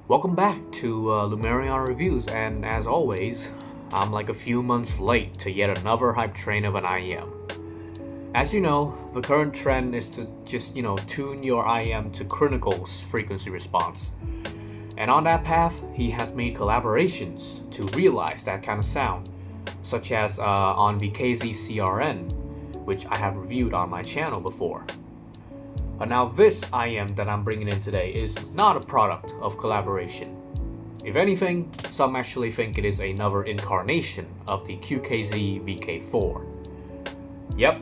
Welcome back to Lumerion Reviews, and as always, I'm like a few months late to yet another hype train of an IEM. As you know, the current trend is to just, tune your IEM to Crinacle's frequency response. And on that path, he has made collaborations to realize that kind of sound, such as on the KZ CRN, which I have reviewed on my channel before. But now this IEM that I'm bringing in today is not a product of collaboration. If anything, some actually think it is another incarnation of the QKZ VK4. Yep,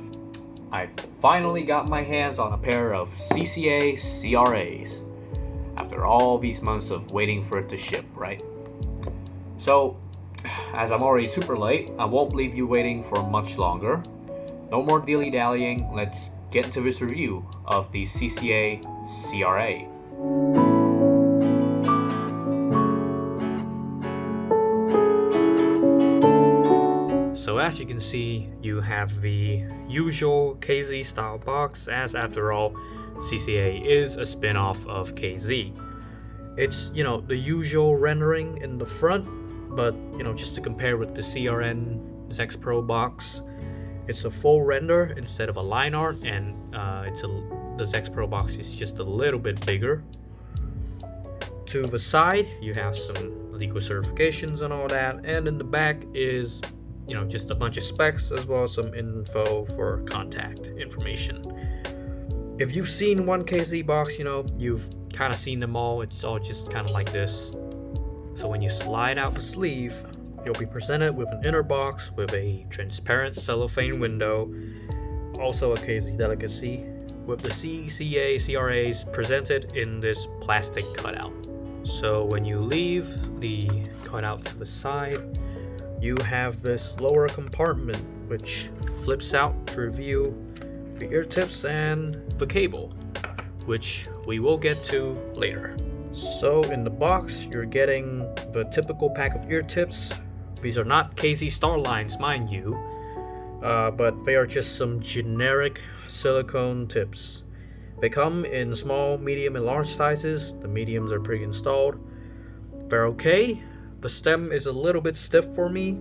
I finally got my hands on a pair of CCA CRAs after all these months of waiting for it to ship, right? So, as I'm already super late, I won't leave you waiting for much longer. No more dilly-dallying, let's get into this review of the CCA CRA. So as you can see, you have the usual KZ style box, as after all, CCA is a spin-off of KZ. It's, the usual rendering in the front, but, just to compare with the CRN ZEX Pro box, it's a full render instead of a line art, and the ZEX Pro box is just a little bit bigger. To the side, you have some legal certifications and all that, and in the back is, just a bunch of specs as well as some info for contact information. If you've seen one KZ box, you've kind of seen them all. It's all just kind of like this. So when you slide out the sleeve, you'll be presented with an inner box with a transparent cellophane window, also a KZ delicacy, with the CCA CRAs presented in this plastic cutout. So when you leave the cutout to the side, you have this lower compartment which flips out to reveal the ear tips and the cable, which we will get to later. So in the box, you're getting the typical pack of ear tips. These are not KZ Starlines, mind you, but they are just some generic silicone tips. They come in small, medium, and large sizes. The mediums are pre-installed. They're okay. The stem is a little bit stiff for me,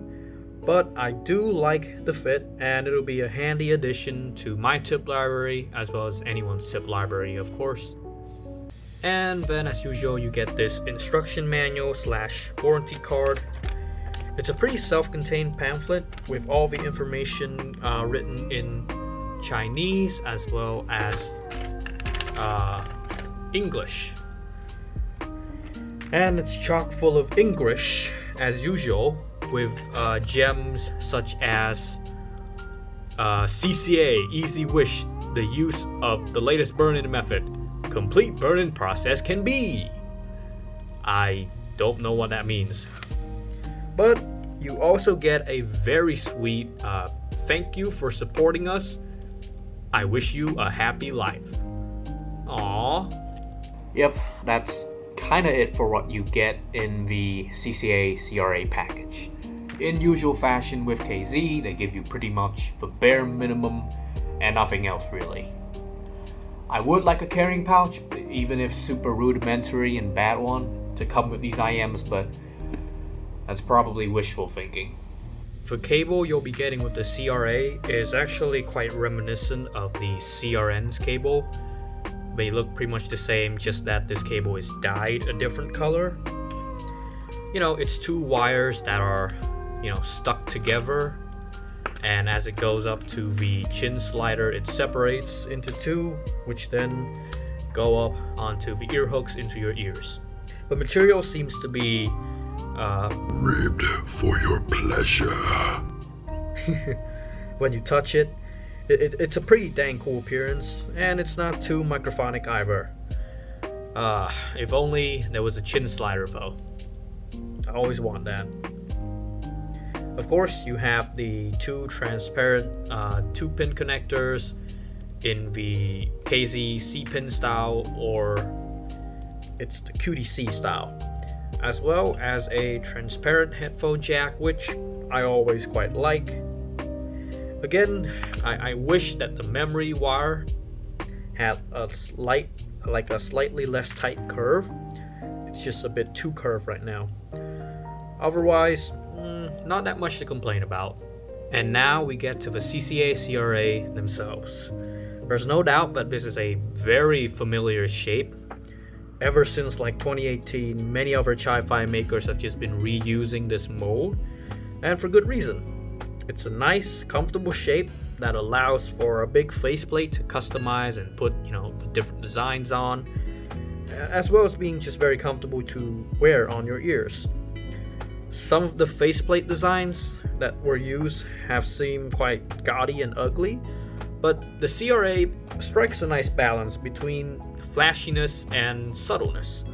but I do like the fit, and it'll be a handy addition to my tip library, as well as anyone's tip library, of course. And then, as usual, you get this instruction manual / warranty card. It's a pretty self-contained pamphlet with all the information written in Chinese as well as English. And it's chock full of English, as usual, with gems such as CCA Easy Wish, the use of the latest burn-in method. Complete burn-in process can be. I don't know what that means. But you also get a very sweet thank you for supporting us. I wish you a happy life. Aww. Yep, that's kind of it for what you get in the CCA CRA package. In usual fashion with KZ, they give you pretty much the bare minimum and nothing else really. I would like a carrying pouch, even if super rudimentary and bad one, to come with these IEMs, but that's probably wishful thinking. The cable you'll be getting with the CRA is actually quite reminiscent of the CRN's cable. They look pretty much the same, just that this cable is dyed a different color. It's two wires that are, stuck together, and as it goes up to the chin slider, it separates into two, which then go up onto the ear hooks into your ears. The material seems to be ribbed for your pleasure. When you touch it, it's a pretty dang cool appearance, and it's not too microphonic either. If only there was a chin slider though. I always want that. Of course, you have the two transparent 2-pin connectors in the KZ C-pin style, or it's the QDC style, as well as a transparent headphone jack, which I always quite like. Again, I wish that the memory wire had a slightly less tight curve. It's just a bit too curved right now. Otherwise, not that much to complain about. And now we get to the CCA CRA themselves. There's no doubt that this is a very familiar shape. Ever since like 2018, many other chi-fi makers have just been reusing this mold, and for good reason. It's a nice, comfortable shape that allows for a big faceplate to customize and put, different designs on, as well as being just very comfortable to wear on your ears. Some of the faceplate designs that were used have seemed quite gaudy and ugly, but the CRA strikes a nice balance between flashiness and subtleness,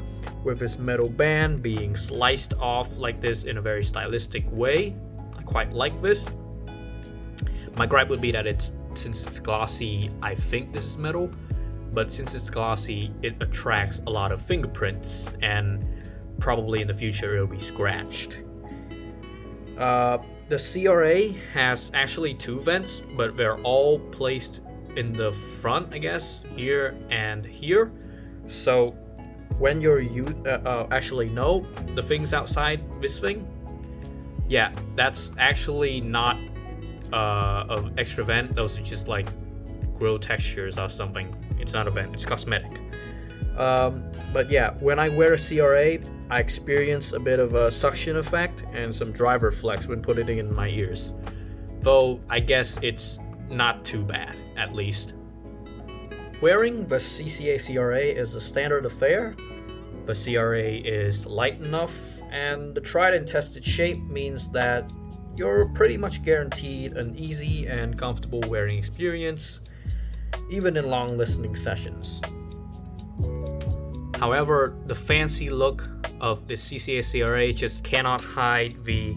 with its metal band being sliced off like this in a very stylistic way. I quite like this. My gripe would be that since it's glossy, I think this is metal, but since it's glossy, it attracts a lot of fingerprints, and probably in the future it'll be scratched. The CRA has actually 2 vents, but they're all placed in the front, I guess, here and here. So when actually no, the things outside this thing, yeah, that's actually not an extra vent. Those are just like grill textures or something. It's not a vent, it's cosmetic. But yeah, when I wear a CRA, I experience a bit of a suction effect and some driver flex when putting it in my ears. Though I guess it's not too bad, at least. Wearing the CCA CRA is a standard affair. The CRA is light enough, and the tried and tested shape means that you're pretty much guaranteed an easy and comfortable wearing experience, even in long listening sessions. However, the fancy look of the CCA CRA just cannot hide the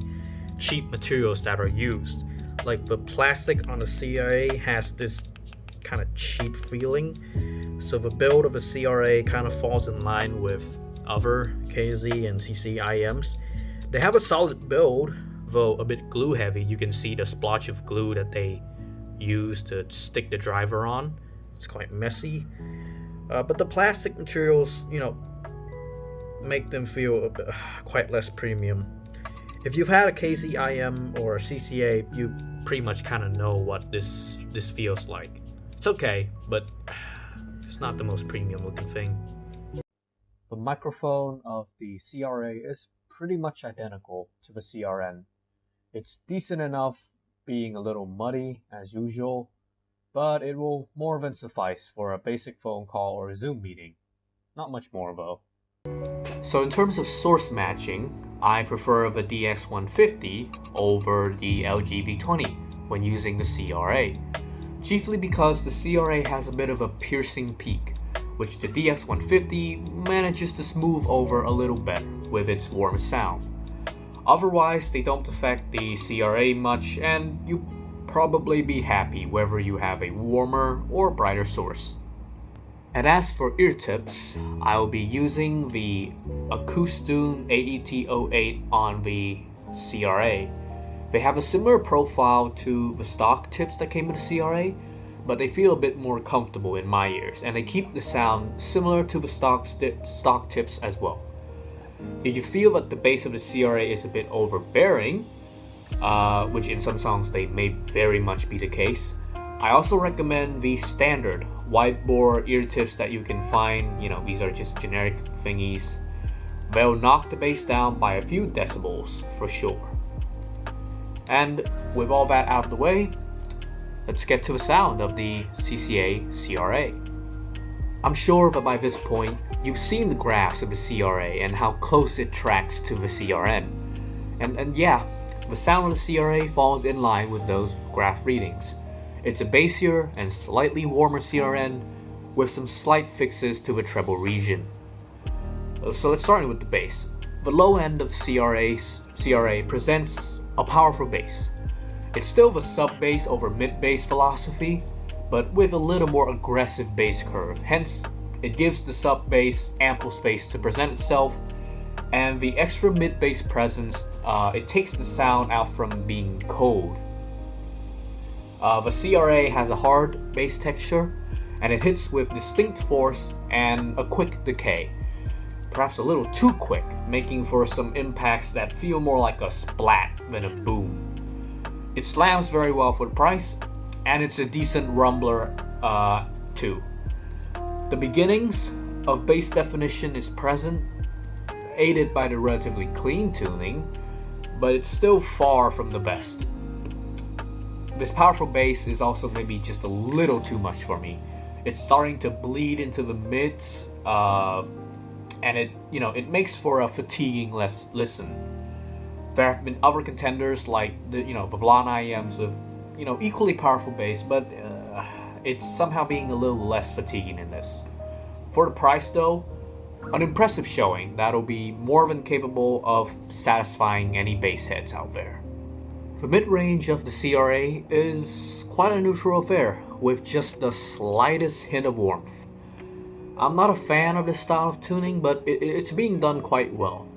cheap materials that are used. Like the plastic on the CRA has this kind of cheap feeling, so the build of a CRA kind of falls in line with other KZ and CC IMs. They have a solid build, though a bit glue heavy. You can see the splotch of glue that they use to stick the driver on. It's quite messy. But the plastic materials, make them feel quite less premium. If you've had a KZ IM or a CCA, you pretty much kind of know what this feels like. It's okay, but it's not the most premium looking thing. The microphone of the CRA is pretty much identical to the CRN. It's decent enough, being a little muddy as usual, but it will more than suffice for a basic phone call or a Zoom meeting. Not much more though. So in terms of source matching, I prefer the DX150 over the LG V20 when using the CRA, chiefly because the CRA has a bit of a piercing peak, which the DX150 manages to smooth over a little better with its warm sound. Otherwise, they don't affect the CRA much, and you probably be happy whether you have a warmer or brighter source. And as for ear tips, I will be using the Acoustune AET08 on the CRA. They have a similar profile to the stock tips that came with the CRA, but they feel a bit more comfortable in my ears, and they keep the sound similar to the stock tips as well. If you feel that the bass of the CRA is a bit overbearing, which in some songs they may very much be the case, I also recommend the standard wide bore ear tips that you can find. These are just generic thingies. They'll knock the bass down by a few decibels for sure. And with all that out of the way, let's get to the sound of the CCA CRA. I'm sure that by this point, you've seen the graphs of the CRA and how close it tracks to the CRN. And yeah, the sound of the CRA falls in line with those graph readings. It's a bassier and slightly warmer CRN with some slight fixes to the treble region. So let's start with the bass. The low end of CRA presents a powerful bass. It's still the sub-bass over mid-bass philosophy, but with a little more aggressive bass curve. Hence, it gives the sub-bass ample space to present itself, and the extra mid-bass presence, it takes the sound out from being cold. The CRA has a hard bass texture, and it hits with distinct force and a quick decay. perhaps a little too quick, making for some impacts that feel more like a splat than a boom. It slams very well for the price, and it's a decent rumbler too. The beginnings of bass definition is present, aided by the relatively clean tuning, but it's still far from the best. This powerful bass is also maybe just a little too much for me. It's starting to bleed into the mids, and it makes for a fatiguing listen. There have been other contenders like the Blonde IEMs with equally powerful bass, but it's somehow being a little less fatiguing in this. For the price though, an impressive showing that'll be more than capable of satisfying any bass heads out there. The mid-range of the CRA is quite a neutral affair, with just the slightest hint of warmth. I'm not a fan of this style of tuning, but it's being done quite well.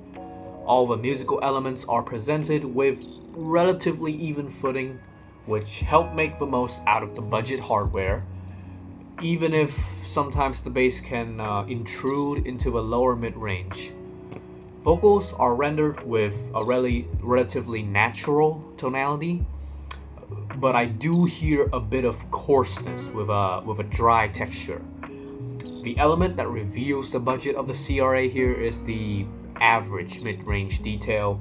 All the musical elements are presented with relatively even footing, which help make the most out of the budget hardware, even if sometimes the bass can intrude into the lower mid-range. Vocals are rendered with a relatively natural tonality, but I do hear a bit of coarseness with a dry texture. The element that reveals the budget of the CRA here is the average mid-range detail,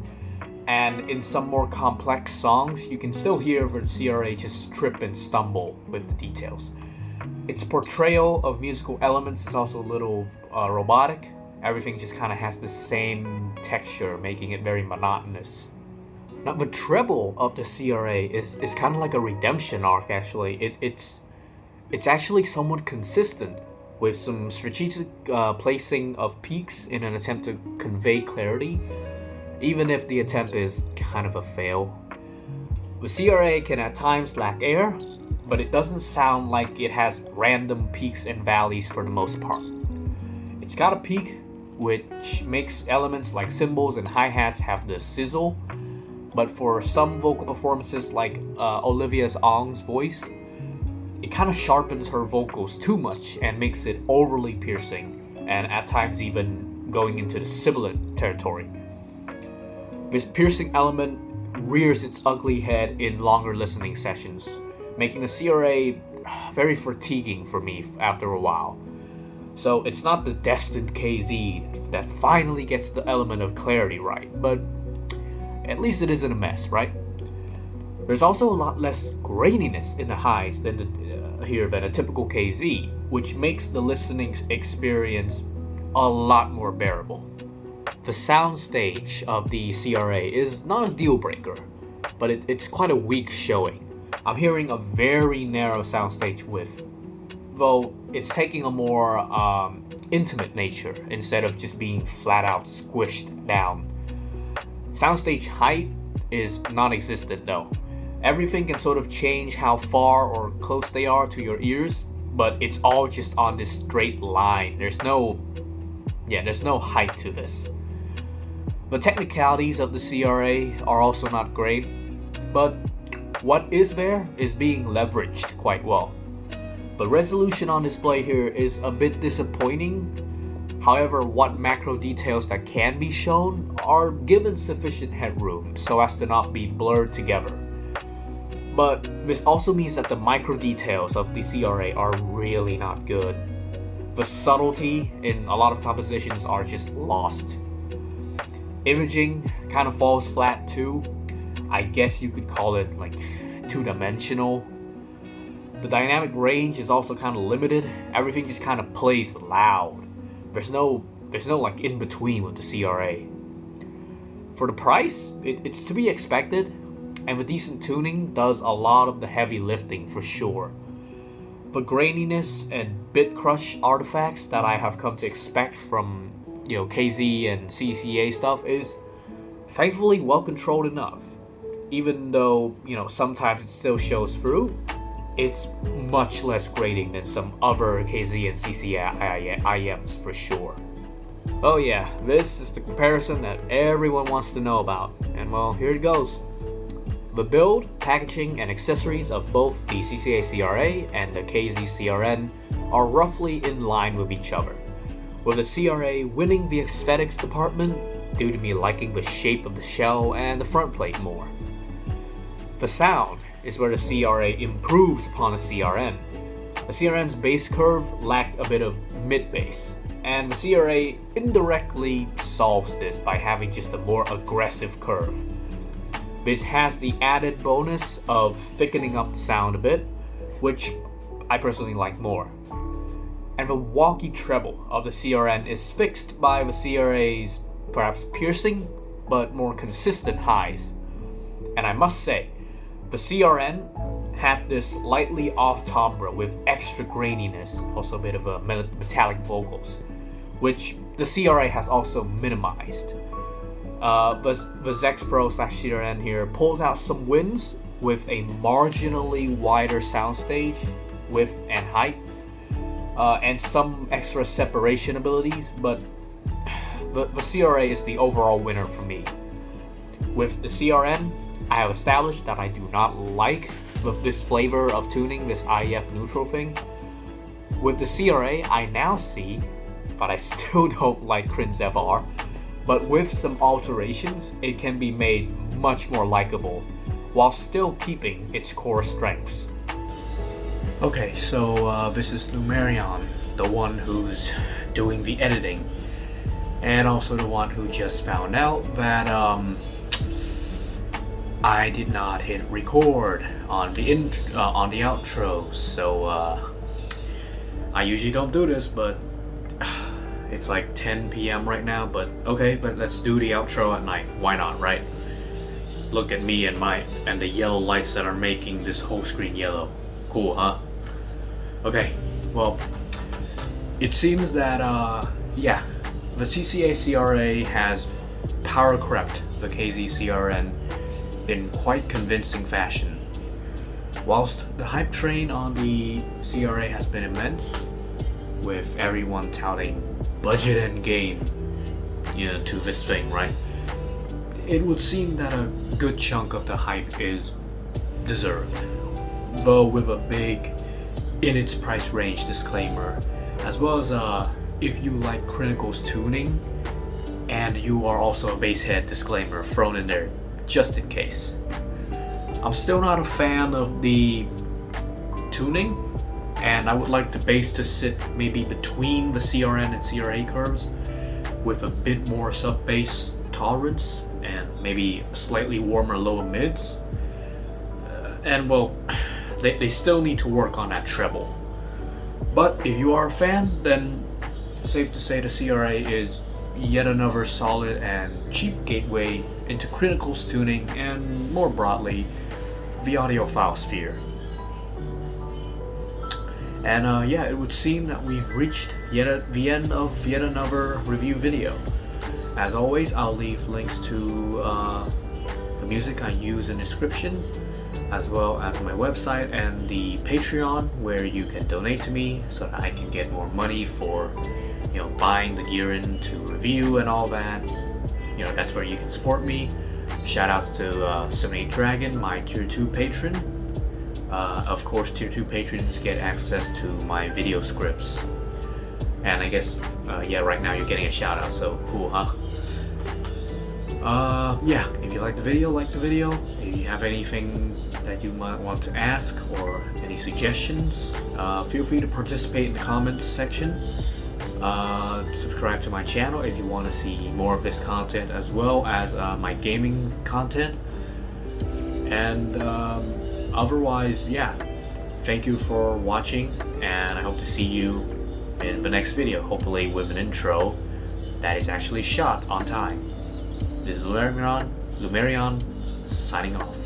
and in some more complex songs you can still hear the CRA just trip and stumble with the details. Its portrayal of musical elements is also a little robotic. Everything just kind of has the same texture, making it very monotonous. Now the treble of the CRA is kind of like a redemption arc actually. It's actually somewhat consistent, with some strategic placing of peaks in an attempt to convey clarity, even if the attempt is kind of a fail. The CRA can at times lack air, but it doesn't sound like it has random peaks and valleys for the most part. It's got a peak, which makes elements like cymbals and hi-hats have the sizzle, but for some vocal performances like Olivia's Ong's voice, it kind of sharpens her vocals too much and makes it overly piercing, and at times even going into the sibilant territory. This piercing element rears its ugly head in longer listening sessions, making the CRA very fatiguing for me after a while. So it's not the destined KZ that finally gets the element of clarity right, but at least it isn't a mess, right? There's also a lot less graininess in the highs than a typical KZ, which makes the listening experience a lot more bearable. The soundstage of the CRA is not a deal breaker, but it's quite a weak showing. I'm hearing a very narrow soundstage width, though it's taking a more intimate nature instead of just being flat out squished down. Soundstage height is non-existent though. Everything can sort of change how far or close they are to your ears, but it's all just on this straight line. There's no height to this. The technicalities of the CRA are also not great, but what is there is being leveraged quite well. The resolution on display here is a bit disappointing. However, what macro details that can be shown are given sufficient headroom so as to not be blurred together. But this also means that the micro details of the CRA are really not good. The subtlety in a lot of compositions are just lost. Imaging kind of falls flat too. I guess you could call it like two-dimensional. The dynamic range is also kind of limited. Everything just kind of plays loud. There's no like in between with the CRA. For the price, it's to be expected, and the decent tuning does a lot of the heavy lifting for sure. The graininess and bit crush artifacts that I have come to expect from KZ and CCA stuff is thankfully well controlled enough. Even though sometimes it still shows through, it's much less grating than some other KZ and CCA IEMs for sure. Oh yeah, this is the comparison that everyone wants to know about, and well, here it goes. The build, packaging, and accessories of both the CCA CRA and the KZ CRN are roughly in line with each other. with the CRA winning the aesthetics department due to me liking the shape of the shell and the front plate more. The sound is where the CRA improves upon the CRN. The CRN's bass curve lacked a bit of mid-bass, and the CRA indirectly solves this by having just a more aggressive curve. This has the added bonus of thickening up the sound a bit, which I personally like more. And the wonky treble of the CRN is fixed by the CRA's perhaps piercing but more consistent highs. And I must say, the CRN had this slightly off timbre with extra graininess, also a bit of a metallic vocals, which the CRA has also minimized. The ZEX Pro / CRN here pulls out some wins with a marginally wider soundstage width and height, and some extra separation abilities, but the CRA is the overall winner for me. With the CRN, I have established that I do not like this flavor of tuning, this IF neutral thing. With the CRA, I now see, but I still don't like Crinacle, but with some alterations, it can be made much more likable while still keeping its core strengths. Okay, so this is Lumerion, the one who's doing the editing, and also the one who just found out that I did not hit record on the outro. So I usually don't do this, but it's like 10 p.m. right now. But okay, but let's do the outro at night. Why not, right? Look at me and the yellow lights that are making this whole screen yellow. Cool, huh? Okay, well, it seems that the CCA CRA has power crept the KZ CRN in quite convincing fashion. Whilst the hype train on the CRA has been immense, with everyone touting budget and gain, to this thing, right? It would seem that a good chunk of the hype is deserved, though with a big in its price range disclaimer, as well as if you like Crinacle's tuning and you are also a basshead disclaimer thrown in there just in case. I'm still not a fan of the tuning, and I would like the bass to sit maybe between the CRN and CRA curves with a bit more sub bass tolerance and maybe slightly warmer lower mids. And well, they still need to work on that treble. But if you are a fan, then safe to say the CRA is yet another solid and cheap gateway into Crinacle's tuning and, more broadly, the audiophile sphere. And it would seem that we've reached the end of yet another review video. As always, I'll leave links to the music I use in the description, as well as my website and the Patreon, where you can donate to me so that I can get more money for buying the gear in to review and all that. That's where you can support me. Shout outs to 78 Dragon, my tier 2 patron. Of course, tier 2 patrons get access to my video scripts, and I guess right now you're getting a shout out, so cool, huh? If you like the video, If you have anything that you might want to ask or any suggestions, feel free to participate in the comments section. Subscribe to my channel if you want to see more of this content, as well as my gaming content. And otherwise, thank you for watching, and I hope to see you in the next video, hopefully with an intro that is actually shot on time. This is Lumerion, signing off.